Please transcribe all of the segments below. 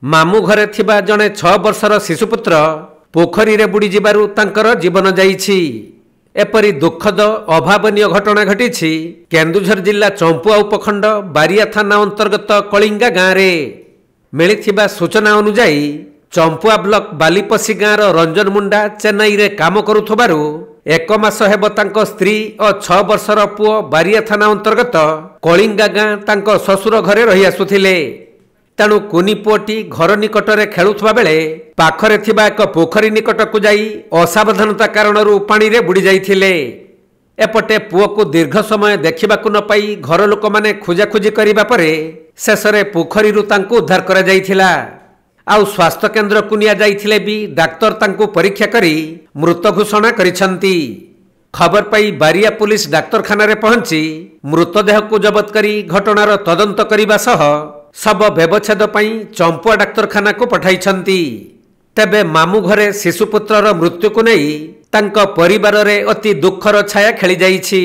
मामू घरे थिबा जणे 6 वर्षर शिशुपुत्र पोखरी रे बुड़ी जिबारु तांकर जीवन जाइछि। एपरी दुखद अभावनीय घटना घटी केन्दुझर जिला चंपुआ उपखंड बारिया थाना अंतर्गत कलिंगा गाँव में मिलिथिबा सूचना अनुसार चंपुआ ब्लॉक बालीपसी गाँव रंजन मुंडा चेन्नई रे काम करुथबारु 1 मास हेब तांको स्त्री और 6 वर्षर पुओ बारिया थाना अंतर्गत कलिंगा गाँ तांको ससुर घरे रही आसुथिले। तेणु कुनी पुओटी घर निकटरे खेलुथबा बेले पाखरे थिबा एक पोखरी निकटकु जाई असावधानता कारणरू पानी रे बुड़ी जाइथिले। एपटे पुओ को दीर्घ समय देखिबाकु न पाई घर लोक माने खोजाखोजी करिबा परे शेषरे पोखरीरू तांको उद्धार करा जाइथिला। आउ स्वास्थ्य केन्द्र को निया जाइथिले भी डाक्तर तांको परीक्षा करी मृत घोषणा करिसंती। खबर पाई बारिया पुलिस डाक्तरखाना रे पहुंची मृतदेह को जबत करी घटनार तदंत करिबा सह शव व्यवच्छेद पई चंपुआ डाक्तरखाना को पठाइछंती। तेबे मामू घरे शिशुपुत्रर मृत्यु को नहीं तांको परिवार रे अति दुखर छाया खेली जाइछि।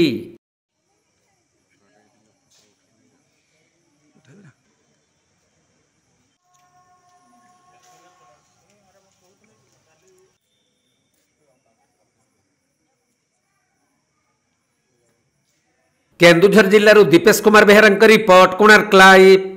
केन्दुझर जिल्लारू दीपेश कुमार बेहेरांक रिपोर्ट, कोणार्क लाइव।